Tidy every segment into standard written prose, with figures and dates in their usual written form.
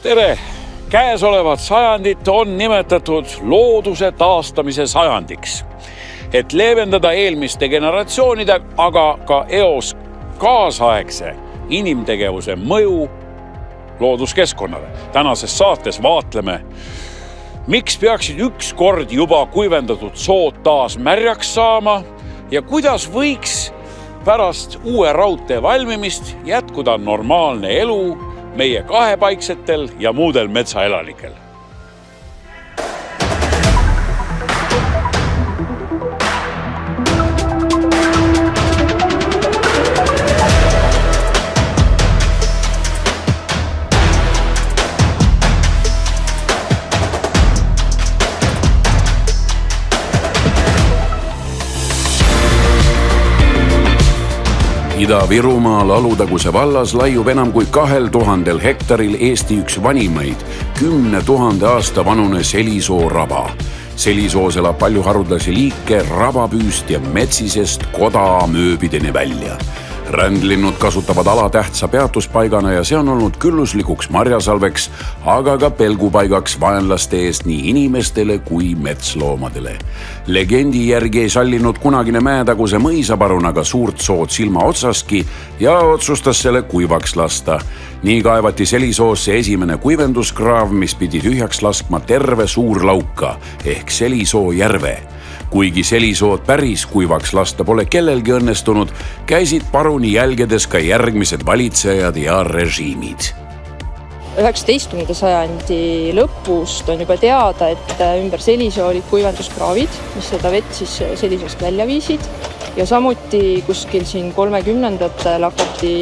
Tere! Käesolevat sajandit on nimetatud looduse taastamise sajandiks. Et leevendada eelmiste generatsioonide, aga ka eos kaasaegse inimtegevuse mõju looduskeskkonnale. Tänases saates vaatleme, miks peaksid ükskord juba kuivendatud sood taas märjaks saama ja kuidas võiks pärast uue raudtee valmimist jätkuda normaalne elu meie kahepaiksetel ja muudel metsaelanikel. Ida-Virumaal Alutaguse vallas laiub enam kui 2000 hektaril Eesti üks vanimaid 10 000 aasta vanune Selisoo raba. Selisoos elab palju haruldasi liike, rabapüüst ja metsisest kodamööbideni välja. Rändlinnud kasutavad ala tähtsa peatuspaigana ja see on olnud külluslikuks marjasalveks, aga ka pelgupaigaks vaenlaste eest nii inimestele kui metsloomadele. Legendi järgi ei sallinud kunagine mäetaguse mõisaparun aga suurt sood silma otsaski ja otsustas selle kuivaks lasta. Nii kaevati Selisoosse esimene kuivenduskraav, mis pidi tühjaks laskma terve suur lauka ehk Selisoo järve. Kuigi Selisood päris kuivaks lasta pole kellelgi õnnestunud, käisid paruni jälgedes ka järgmised valitsejad ja režiimid. 19. sajandi lõpust on juba teada, et ümber Selisoo olid kuivenduskraavid, mis seda vett siis Selisoost välja viisid. Ja samuti kuskil siin 30-ndatel hakati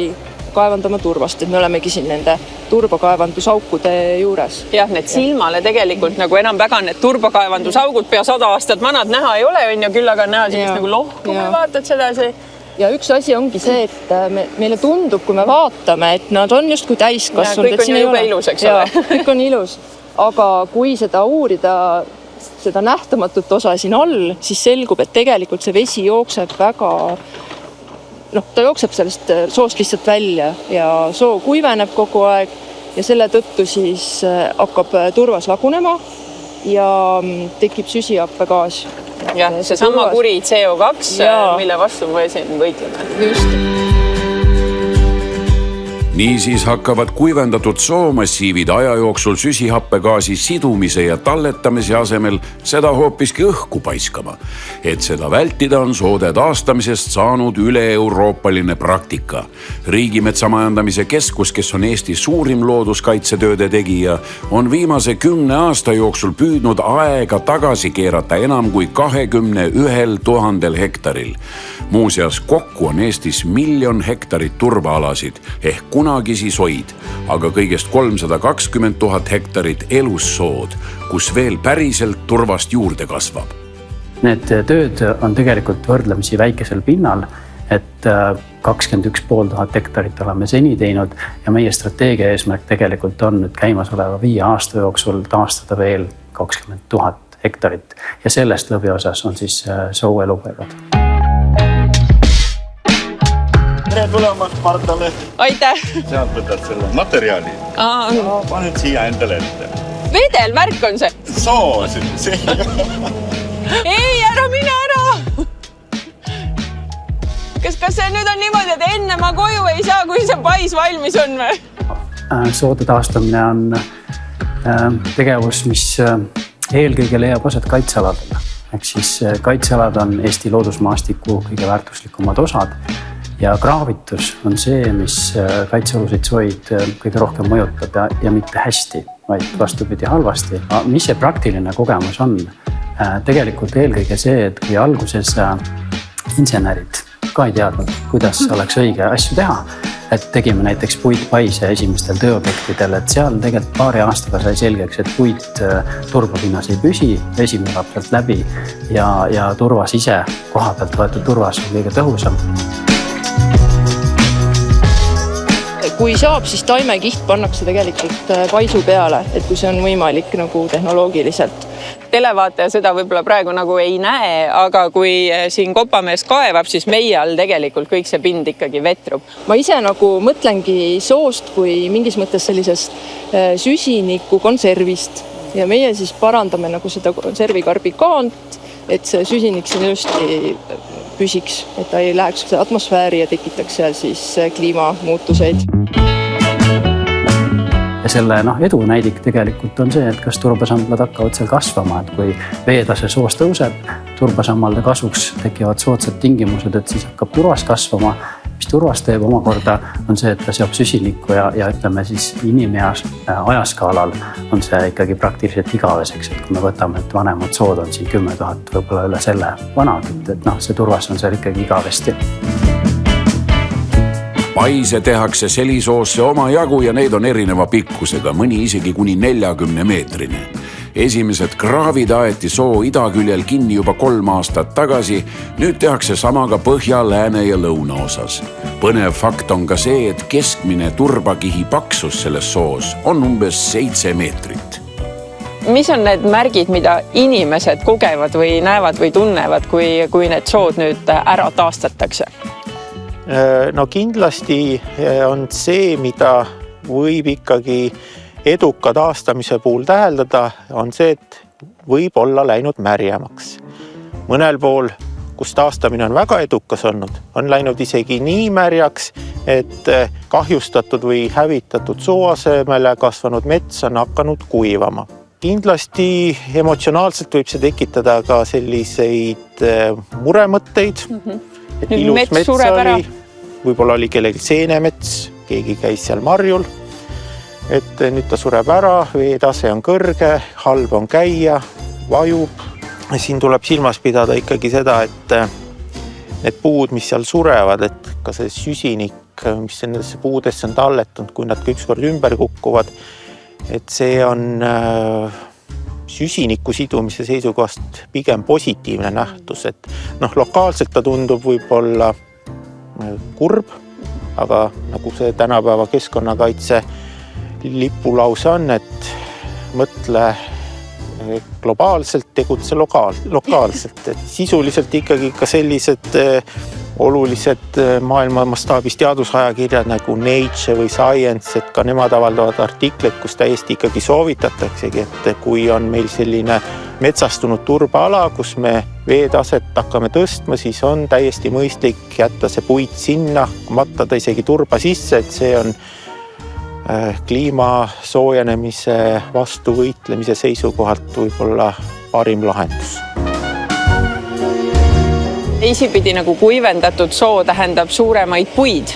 kaevandama turvast, et me olemegi siin nende turbakaevandusaukude juures. Jah, need silmale tegelikult nagu enam väga need turbakaevandusaugud pea 100 aastat vanad näha ei ole, on ju, küll aga näha sellist nagu lohku, kui vaatad sedasi. Ja üks asi ongi see, et meile tundub, kui me vaatame, et nad on just kui täiskasvanud. Kõik on ju juba ilus, eks ole. Kõik on ilus, aga kui seda uurida, seda nähtamatut osa siin all, siis selgub, et tegelikult see vesi jookseb väga... ta jookseb sellest soost lihtsalt välja ja soo kuiveneb kogu aeg ja selle tõttu siis hakkab turvas lagunema ja tekib süsihappegaas. Jah, see sama kuri CO2, mille vastu me siin võitleme. Just. Niisiis hakkavad kuivendatud soomassiivid aja jooksul süsihappegaasi sidumise ja talletamise asemel seda hoopiski õhku paiskama. Et seda vältida on soode taastamisest saanud üle-euroopaline praktika. Riigimetsamajandamise keskus, kes on Eesti suurim looduskaitsetööde tegija, on viimase 10 aasta jooksul püüdnud aega tagasi keerata enam kui 21 000 hektaril. Muuseas, kokku on Eestis 1 000 000 hektarit turvaalasid ehk kunagisi soid, aga kõigest 320 000 hektarit elussood, kus veel päriselt turvast juurde kasvab. Need tööd on tegelikult võrdlemisi väikesel pinnal, et 21 500 hektarit oleme seni teinud ja meie strateegia eesmärk tegelikult on nüüd käimasoleva 5 aasta jooksul taastada veel 20 000 hektarit ja sellest lõviosas on siis soo elupaigad. Tere tulemast Martale. Aitäh! Sealt võtad selle materjali. Paned siia endale ette. Vedelmärk on see? Soo! Ei, ära mine ära! Kas see nüüd on niimoodi, et enne ma koju ei saa, kui see pais valmis on või? Soode taastamine on tegevus, mis eelkõige leiab aset kaitsealadele. Ehk siis kaitsealad on Eesti loodusmaastiku kõige väärtuslikumad osad. Ja kraavitus on see, mis kaitsealuseid soid kõige rohkem mõjutab ja mitte hästi, vaid vastupidi halvasti. Mis see praktiline kogemus on? Tegelikult eelkõige see, et kui alguses insenerid ka ei teadnud, kuidas oleks õige asju teha, et tegime näiteks puitpaise esimestel tööobjektidel, et seal tegelikult paari aastaga sai selgeks, et puit turbapinnas ei püsi, vesi murab sealt läbi ja turvas ise koha pealt võetud turvas on kõige tõhusam. kui saab, siis taimekiht pannakse tegelikult paisu peale, et kui see on võimalik nagu tehnoloogiliselt. Televaataja seda võib-olla praegu nagu ei näe, aga kui siin kopamees kaevab, siis meie all tegelikult kõik see pind ikkagi vetrub. Ma ise nagu mõtlengi soost kui mingis mõttes sellisest süsiniku konservist ja meie siis parandame nagu seda konservikarbi kaant, et see süsinik siin ilusti püsiks, et ta ei läheks atmosfääri ja tekitaks seal siis kliimamuutuseid. Ja selle edu näidik tegelikult on see, et kas turbasamblad hakkavad seal kasvama, et kui veetase soos tõuseb, turbasammalde kasvuks tekivad soodsad tingimused, et siis hakkab turvas kasvama. Mis turvas teeb omakorda on see, et ta seob süsinikku ja ütleme siis inimeas ajaskaalal on see ikkagi praktiliselt igaveseks, et kui me võtame, et vanemad sood on siin 10 000, võib-olla üle selle vanad, et see turvas on seal ikkagi igavesti. Paise tehakse selisoosse oma jagu ja need on erineva pikkusega, mõni isegi kuni 40 meetrine. Esimesed kraavid aeti soo idaküljel kinni juba 3 aastat tagasi, nüüd tehakse sama ka põhja, lääne ja lõuna osas. Põnev fakt on ka see, et keskmine turbakihi paksus selles soos on umbes 7 meetrit. Mis on need märgid, mida inimesed kogevad või näevad või tunnevad, kui need sood nüüd ära taastatakse? No kindlasti on see, mida võib ikkagi eduka taastamise puhul täheldada, on see, et võib olla läinud märjemaks. Mõnel pool, kus taastamine on väga edukas olnud, on läinud isegi nii märjaks, et kahjustatud või hävitatud sooasemele kasvanud mets on hakanud kuivama. Kindlasti emotsionaalselt võib see tekitada ka selliseid muremõtteid, et ilus mets oli, võib-olla oli kellelgi seenemets, keegi käis seal marjul, et nüüd ta sureb ära, veetase on kõrge, halb on käia, vajub. Siin tuleb silmas pidada ikkagi seda, et need puud, mis seal surevad, et ka see süsinik, mis nendesse puudesse on talletunud, kui nad ükskord ümber kukkuvad, et see on süsiniku sidumise seisukohast pigem positiivne nähtus, et lokaalselt ta tundub võib-olla kurb, aga nagu see tänapäeva keskkonnakaitse lipulause on, et mõtle globaalselt, tegutse lokaalselt, et sisuliselt ikkagi ka sellised olulised maailma mastaabis teadusajakirjad nagu Nature või Science, et ka nemad avaldavad artikleid, kus täiesti ikkagi soovitataksegi, et kui on meil selline metsastunud turbaala, kus me veetaset hakkame tõstma, siis on täiesti mõistlik jätta see puit sinna, mattada isegi turba sisse, et see on kliima soojenemise vastu võitlemise seisukohalt võib-olla parim lahendus. Teisipidi nagu kuivendatud soo tähendab suuremaid puid.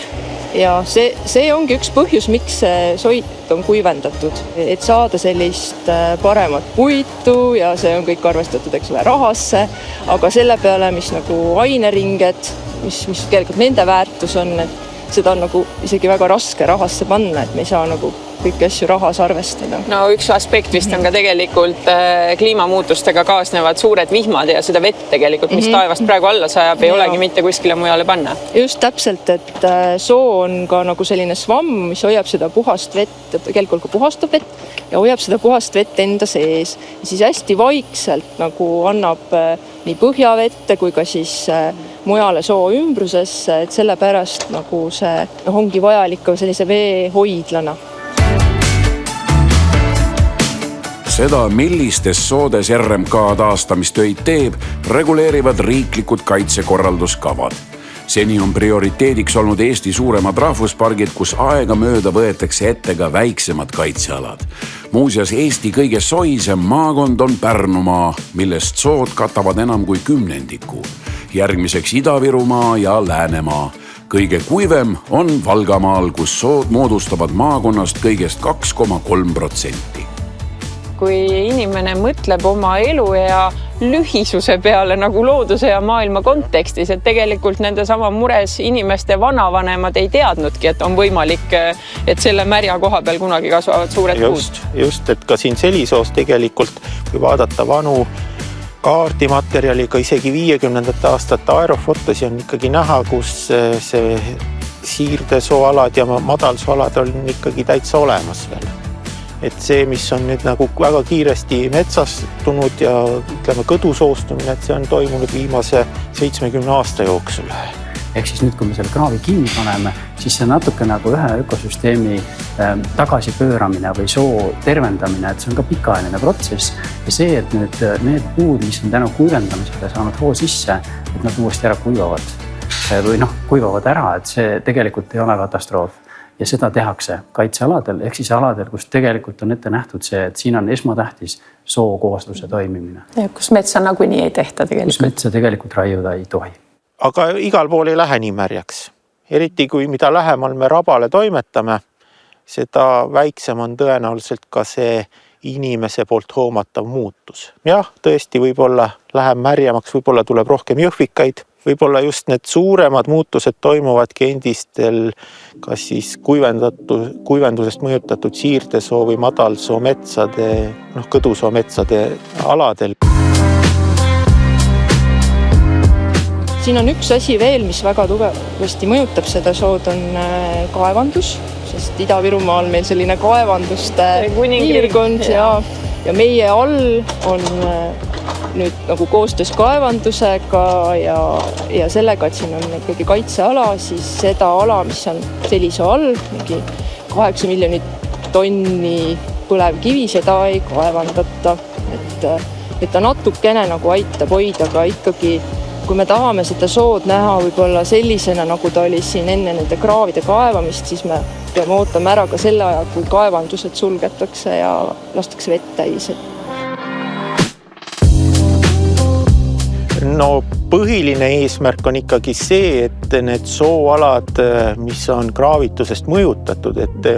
Ja see ongi üks põhjus, miks see soit on kuivendatud, et saada sellist paremat puitu ja see on kõik arvestatud rahasse, aga selle peale, mis nagu aineringed, mis tegelikult nende väärtus on, et seda on nagu isegi väga raske rahasse panna, et me ei saa nagu kõiki asju rahas arvestada. No üks aspekt vist on ka tegelikult kliimamuutustega kaasnevad suured vihmad ja seda vett tegelikult, mis taevast praegu alla sajab, ei olegi mitte kuskile mujale panna. Just täpselt, et soo on ka nagu selline svamm, mis hoiab seda puhast vett, tegelikult ka puhastab vett ja hoiab seda puhast vett enda sees. Ja siis hästi vaikselt nagu annab nii põhjavette kui ka siis mujale soo ümbrusesse, et sellepärast nagu see ongi vajalik ka sellise vee hoidlana. Seda, millistes soodes RMK taastamistöid teeb, reguleerivad riiklikud kaitsekorralduskavad. Seni on prioriteediks olnud Eesti suuremad rahvuspargid, kus aega mööda võetakse ette ka väiksemad kaitsealad. Muuseas, Eesti kõige soisem maakond on Pärnumaa, millest sood katavad enam kui 10%. Järgmiseks Ida-Virumaa ja Läänemaa. Kõige kuivem on Valgamaal, kus sood moodustavad maakonnast kõigest 2,3%. Kui inimene mõtleb oma elu ja lühisuse peale nagu looduse ja maailma kontekstis, et tegelikult nende sama mures inimeste vanavanemad ei teadnudki, et on võimalik, et selle märja koha peal kunagi kasvavad suured puud. Just, et ka siin Selisoos tegelikult, kui vaadata vanu kaardimaterjaliga isegi 50. aastate aerofotosi on ikkagi näha, kus see siirdesooalad ja madalsooalad on ikkagi täitsa olemas veel. Et see, mis on nüüd nagu väga kiiresti metsastunud ja ütleme kõdusoostumine, et see on toimunud viimase 70 aasta jooksul. Ehk siis nüüd, kui me selle kraavi kinni paneme, siis see natuke nagu ühe ökosüsteemi tagasipööramine või soo tervendamine, et see on ka pikaajaline protsess. Ja see, et nüüd need puud, mis on tänu kuivendamisele saanud hoo sisse, et nad uuesti ära kuivavad või kuivavad ära, et see tegelikult ei ole katastroof. Ja seda tehakse kaitsealadel, ehk siis aladel, kus tegelikult on ette nähtud see, et siin on esmatähtis sookoosluse toimimine. Ja kus metsa nagunii ei tehta tegelikult. Kus metsa tegelikult raiuda ei tohi. Aga igal pool ei lähe nii märjaks. Eriti kui mida lähemal me rabale toimetame, seda väiksem on tõenäoliselt ka see inimese poolt hoomatav muutus. Jah, tõesti võib-olla läheb märjamaks, võib-olla tuleb rohkem jõhvikaid, võib-olla just need suuremad muutused toimuvadki endistel kas siis kuivendusest mõjutatud siirdesoo või madalsoo metsade, kõdusoo metsade aladel. Siin on üks asi veel, mis väga tugevasti mõjutab seda sood, on kaevandus, sest Ida-Virumaal meil selline kaevanduste piirkond ja meie all on nüüd nagu koostöös kaevandusega ja sellega, et siin on ikkagi kaitseala, siis seda ala, mis on Selisoo all, mingi 8 miljonit tonni põlevkivi, seda ei kaevandata. Et ta natukene nagu aitab hoida, aga ikkagi kui me tahame seda sood näha võib-olla sellisena, nagu ta oli siin enne nende kraavide kaevamist, siis me peame ootama ära ka selle aja, kui kaevandused sulgetakse ja lastakse vett täis. No põhiline eesmärk on ikkagi see, et need sooalad, mis on kraavitusest mõjutatud, et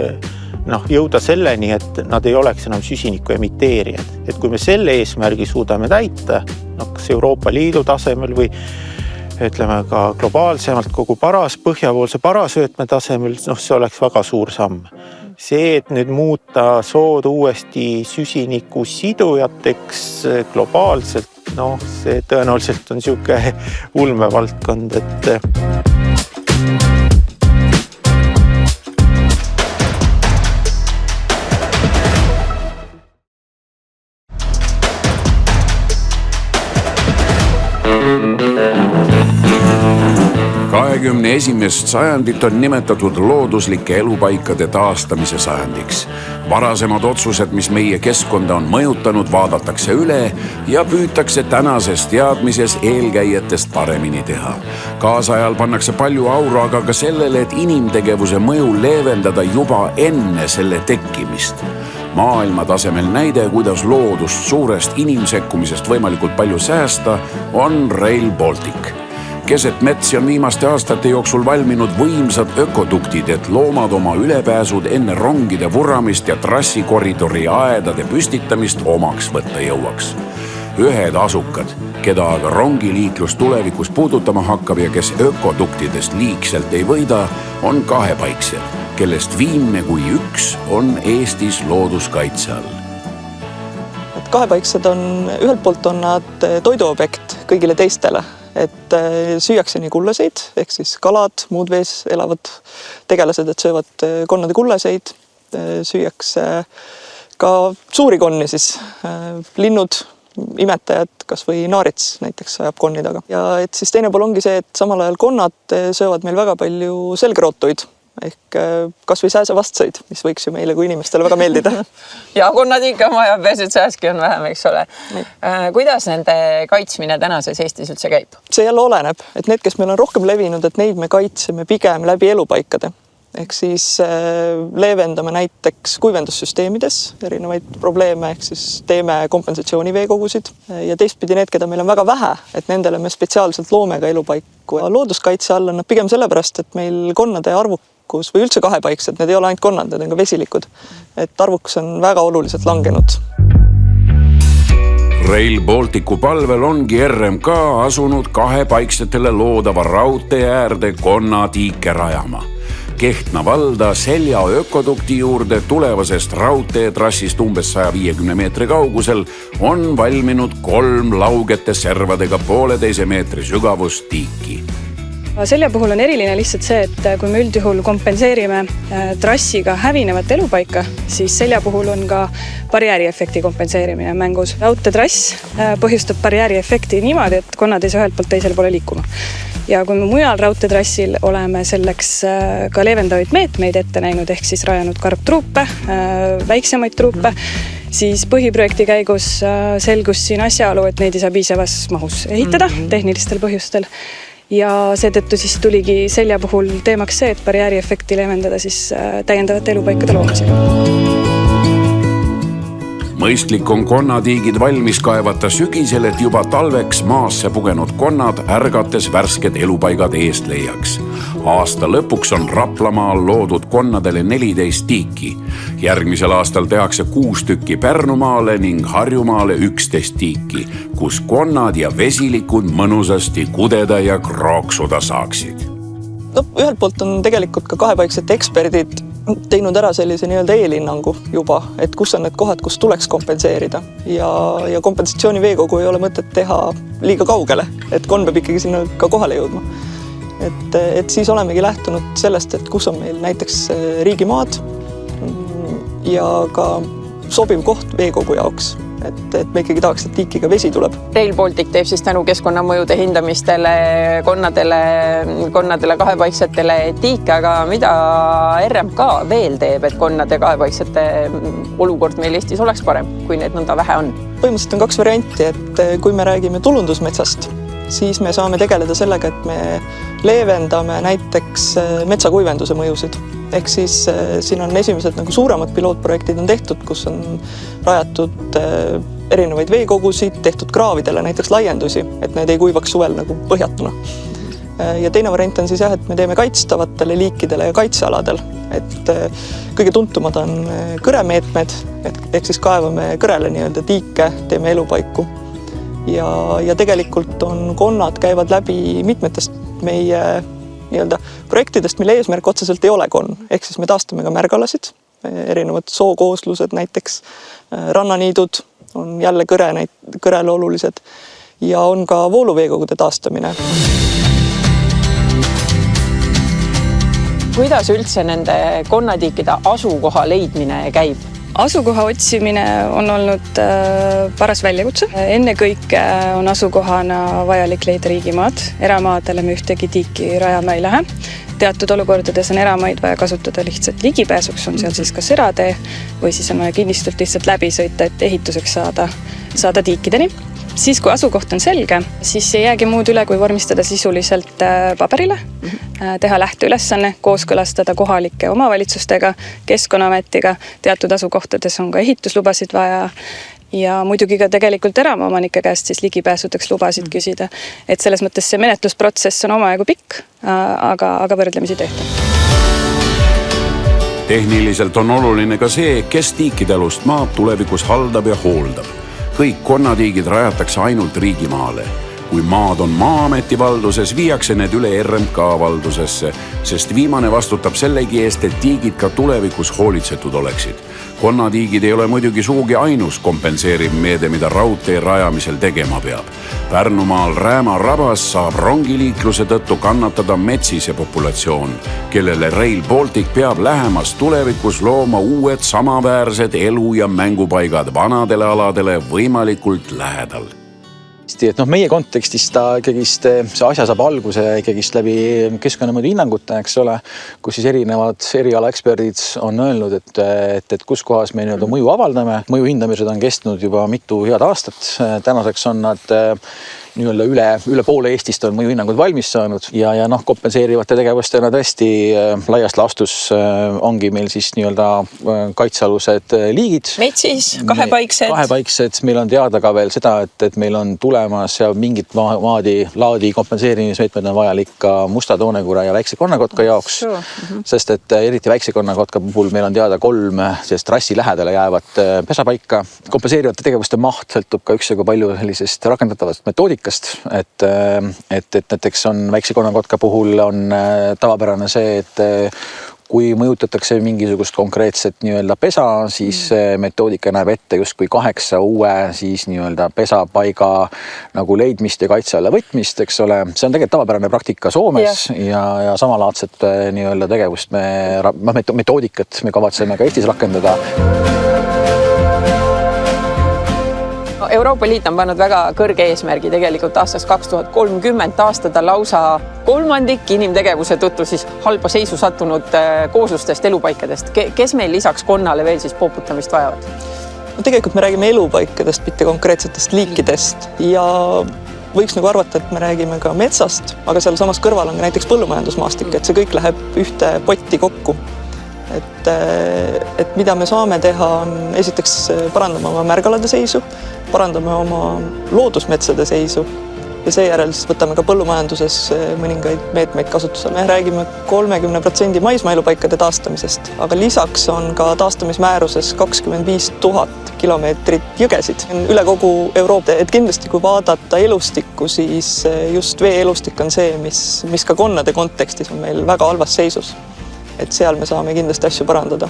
jõuda selleni, et nad ei oleks enam süsiniku emiteerijad. Et kui me selle eesmärgi suudame täita, kas Euroopa Liidu tasemel või ütleme ka globaalsemalt kogu põhjapoolse parasöötme tasemel, see oleks väga suur samm. See, et nüüd muuta sood uuesti süsiniku sidujateks globaalselt, see tõenäoliselt on siuke ulmevaldkond, et esimest sajandit on nimetatud looduslike elupaikade taastamise sajandiks. Varasemad otsused, mis meie keskkonda on mõjutanud, vaadatakse üle ja püütakse tänases teadmises eelkäijatest paremini teha. Kaasajal pannakse palju auru aga ka sellele, et inimtegevuse mõju leevendada juba enne selle tekkimist. Maailma tasemel näide, kuidas loodust suurest inimsekkumisest võimalikult palju säästa, on Rail Baltic. Keset metsi on viimaste aastate jooksul valminud võimsad ökoduktid, et loomad oma ülepääsud enne rongide vuramist ja trassikoridori aedade püstitamist omaks võtta jõuaks. Ühed asukad, keda aga rongiliiklus tulevikus puudutama hakkab ja kes ökoduktidest liigselt ei võida, on kahepaiksed, kellest viimne kui üks on Eestis looduskaitse all. Kahepaiksed on, ühelt poolt on nad toiduobjekt kõigile teistele. Et süüakse nii kullaseid, ehk siis kalad, muud vees elavad tegelased, et söövad konnade kullaseid, süüakse ka suuri konni, siis linnud, imetajad, kas või naarits näiteks ajab konni taga. Ja et siis teine pool ongi see, et samal ajal konnad söövad meil väga palju selgrootuid, ehk kas või sääsevastseid, mis võiks ju meile kui inimestele väga meeldida. Ja konnad ikka majapesed, sääski on vähem, eks ole. Kuidas nende kaitsmine tänases Eestis üldse käib? See jälle oleneb, et need, kes meil on rohkem levinud, et neid me kaitseme pigem läbi elupaikade. Ehk siis leevendame näiteks kuivendussüsteemides erinevaid probleeme, ehk siis teeme kompensatsiooni veekogusid ja teistpidi need, keda meil on väga vähe, et nendele me spetsiaalselt loome ka elupaiku. Looduskaitse all on nad pigem sellepärast, et meil konnade arvukus või üldse kahepaiksed, need ei ole ainult konnad, need on ka vesilikud, et arvukus on väga oluliselt langenud. Rail Balticu palvel ongi RMK asunud kahepaiksetele loodava raudtee äärde konnatiike rajama. Kehtna valda Selja ökodukti juurde tulevasest raudteetrassist umbes 150 meetri kaugusel on valminud 3 laugete servadega 1,5 meetri sügavust tiiki. Selja puhul on eriline lihtsalt see, et kui me üldjuhul kompenseerime trassiga hävinevat elupaika, siis selja puhul on ka barjääriefekti kompenseerimine mängus. Raudteetrass põhjustab barjääriefekti niimoodi, et konnad ei saa ühelt poolt teisele poole liikuma. Ja kui me mujal raudteetrassil oleme selleks ka leevendavaid meetmeid ette näinud, ehk siis rajanud karbtruupe, väiksemaid truupe, siis põhiprojekti käigus selgus siin asjaolu, et neid ei saa piisavas mahus ehitada tehnilistel põhjustel. Ja seetõttu siis tuligi selja puhul teemaks see, et barjääriefekti leevendada siis täiendavate elupaikade loomisega. Mõistlik on konnatiigid valmis kaevata sügisel, et juba talveks maasse pugenud konnad ärgates värsked elupaigad eest leiaks. Aasta lõpuks on Raplamaal loodud konnadele 14 tiiki. Järgmisel aastal tehakse 6 tükki Pärnumaale ning Harjumaale 11 tiiki, kus konnad ja vesilikud mõnusasti kudeda ja krooksuda saaksid. No, ühelt poolt on tegelikult ka kahepaiksed eksperdid teinud ära sellise nii-öelda eelhinnangu juba, et kus on need kohad, kus tuleks kompenseerida ja kompensatsiooni veekogu ei ole mõtet teha liiga kaugele, et konn peab ikkagi sinna ka kohale jõudma. Et siis olemegi lähtunud sellest, et kus on meil näiteks riigimaad ja ka sobiv koht veekogu jaoks. Et me ikkagi tahaks, et tiikiga vesi tuleb. Rail Baltic teeb siis tänu keskkonnamõjude hindamistele konnadele kahepaiksetele tiike, aga mida RMK veel teeb, et konnade kahepaiksete olukord meil Eestis oleks parem, kui need nõnda vähe on? Põhimõtteliselt on 2 varianti, et kui me räägime tulundusmetsast, siis me saame tegeleda sellega, et me leevendame näiteks metsakuivenduse mõjusid. Ehk siis siin on esimesed suuremad pilootprojektid on tehtud, kus on rajatud erinevaid veekogusid, tehtud kraavidele näiteks laiendusi, et need ei kuivaks suvel põhjatuna. Ja teine variant on siis et me teeme kaitstavatele liikidele ja kaitsealadel. Et kõige tuntumad on kõremeetmed, ehk siis kaevame kõrele nii-öelda tiike, teeme elupaiku. Ja tegelikult on konnad käivad läbi mitmetest meie nii-öelda projektidest, mille eesmärk otseselt ei ole konn. Ehk siis me taastame ka märgalasid, erinevad sookooslused näiteks, rannaniidud on jälle kõrele olulised ja on ka vooluveekogude taastamine. Kuidas üldse nende konnatiikide asukoha leidmine käib? Asukoha otsimine on olnud paras väljakutse. Ennekõike on asukohana vajalik leida riigimaad. Eramaadele me ühtegi tiiki rajama ei lähe. Teatud olukordades on eramaid vaja kasutada lihtsalt ligipääsuks, on seal siis kas eratee või siis on vaja kinnistult lihtsalt läbi sõita, et ehituseks saada tiikideni. Siis kui asukoht on selge, siis ei jäägi muud üle, kui vormistada sisuliselt paberile, teha lähteülesanne, kooskõlastada kohalike omavalitsustega, Keskkonnaametiga, teatud asukohtades on ka ehituslubasid vaja ja muidugi ka tegelikult eraomanike käest siis ligipääsudeks lubasid küsida. Et selles mõttes see menetlusprotsess on omajagu pikk, aga võrdlemisi tehtav. Tehniliselt on oluline ka see, kes tiikide alust maad tulevikus haldab ja hooldab. Kõik konnatiigid rajatakse ainult riigimaale. Kui maad on Maa-ameti valduses, viiakse need üle RMK valdusesse, sest viimane vastutab sellegi eest, et tiigid ka tulevikus hoolitsetud oleksid. Konnatiigid ei ole muidugi sugugi ainus kompenseeriv meede, mida raudtee rajamisel tegema peab. Pärnumaal Rääma rabas saab rongiliikluse tõttu kannatada metsise populatsioon, kellele Rail Baltic peab lähemas tulevikus looma uued samaväärsed elu- ja mängupaigad vanadele aladele võimalikult lähedal. Et meie kontekstis see asja saab alguse läbi keskkonnamõjude hinnangute, eks ole, kus siis erinevad erialaeksperdid on öelnud, et kus kohas me mõju avaldame. Mõju hindamised on kestnud juba mitu head aastat. Tänaseks on nad üle poole Eestist on mõjuhinnangud valmis saanud ja kompenseerivate tegevustena tõesti laiast laastus ongi meil siis kaitsealused liigid. Metsis, kahepaiksed. Meil on teada ka veel seda, et meil on tulemas ja mingit laadi kompenseerimismeetmed on vajalik ka musta toonekure ja väikse konnakotka jaoks. Sest et eriti väikse konnakotka puhul meil on teada 3 trassi lähedale jäävat pesapaika. Kompenseerivate tegevuste maht sõltub ka üksjagu palju sellisest rakendatavast metoodikast. Et näiteks on väikse konnakotka puhul on tavapärane see, et kui mõjutatakse mingisugust konkreetset nii-öelda pesa, siis metoodika näeb ette justkui 8 uue siis nii-öelda pesapaiga nagu leidmist ja kaitse alla võtmist, eks ole. See on tegelikult tavapärane praktika Soomes ja samalaadset nii-öelda tegevust metoodikat me kavatseme ka Eestis rakendada. Euroopa Liit on pannud väga kõrge eesmärgi tegelikult aastast 2030 taastada lausa 1/3 inimtegevuse tõttu siis halba seisu sattunud kooslustest, elupaikadest. Kes meil lisaks konnale veel siis poputamist vajavad? No tegelikult me räägime elupaikadest, mitte konkreetsetest liikidest ja võiks nagu arvata, et me räägime ka metsast, aga seal samas kõrval on ka näiteks põllumajandusmaastik, et see kõik läheb ühte potti kokku. Et mida me saame teha, on esiteks parandama oma märgalade seisu, parandame oma loodusmetsade seisu ja seejärel siis võtame ka põllumajanduses mõningaid meetmeid kasutusele. Me räägime 30% maismaaelupaikade taastamisest, aga lisaks on ka taastamismääruses 25 000 kilomeetrit jõgesid üle kogu Euroopa. Et kindlasti, kui vaadata elustikku, siis just veeelustik on see, mis ka konnade kontekstis on meil väga halvas seisus. Et seal me saame kindlasti asju parandada.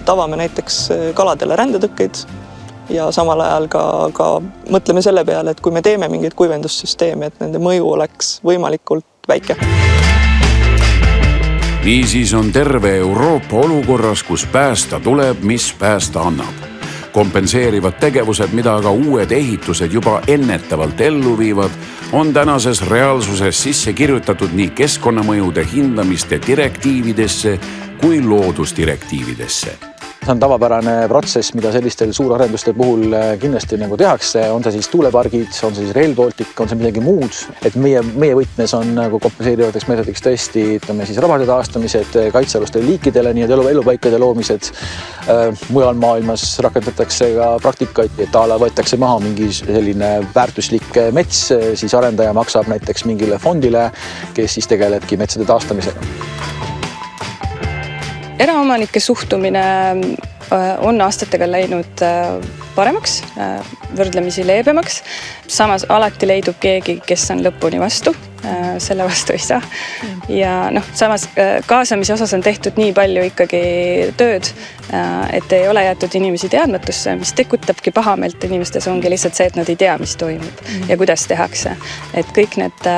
Tavame näiteks kaladele rändetõkkeid ja samal ajal ka mõtleme selle peale, et kui me teeme mingeid kuivendussüsteeme, et nende mõju oleks võimalikult väike. Niisiis on terve Euroopa olukorras, kus päästa tuleb, mis päästa annab. Kompenseerivad tegevused, mida aga uued ehitused juba ennetavalt ellu viivad, on tänases reaalsuses sisse kirjutatud nii keskkonnamõjude hindamiste direktiividesse kui loodusdirektiividesse. See on tavapärane protsess, mida sellistel suurarenduste puhul kindlasti nagu tehakse. On see siis tuulepargid, on see siis Rail Baltic, on see midagi muud. Et meie võtmes on nagu kompenseerivateks meetodiks tõesti siis rabade taastamised, kaitsealuste liikidele, nii elupaikade loomised. Mujal maailmas rakendatakse ka praktikaid, et ala võetakse maha mingi selline väärtuslik mets, siis arendaja maksab näiteks mingile fondile, kes siis tegelebki metsade taastamisega. Eraomanike suhtumine on aastatega läinud paremaks, võrdlemisi leebemaks. Samas alati leidub keegi, kes on lõpuni vastu, selle vastu ei saa. Ja samas kaasamise osas on tehtud nii palju ikkagi tööd, et ei ole jäetud inimesi teadmatusse, mis tekutabki pahameelt inimestes ongi lihtsalt see, et nad ei tea, mis toimub ja kuidas tehakse. Et kõik need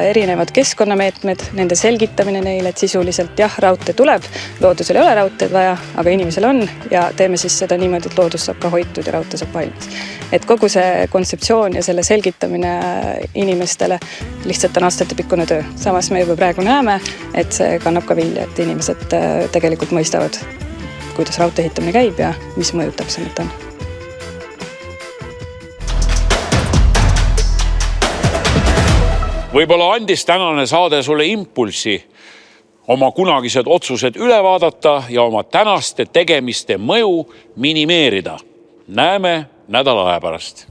erinevad keskkonnameetmed, nende selgitamine neile, et sisuliselt raudtee tuleb, loodusel ei ole raudteed vaja, aga inimesel on ja teeme siis seda niimoodi, et loodus saab ka hoitud ja raudtee saab valmis. Et kogu see kontseptsioon ja selle selgitamine inimestele lihtsalt on aastatepikkune töö. Samas me juba praegu näeme, et see kannab ka vilja, et inimesed tegelikult mõistavad, kuidas raudtee ehitamine käib ja mis mõjud täpsemalt on. Võib-olla andis tänane saade sulle impulsi oma kunagised otsused üle vaadata ja oma tänaste tegemiste mõju minimeerida. Näeme nädala aja pärast.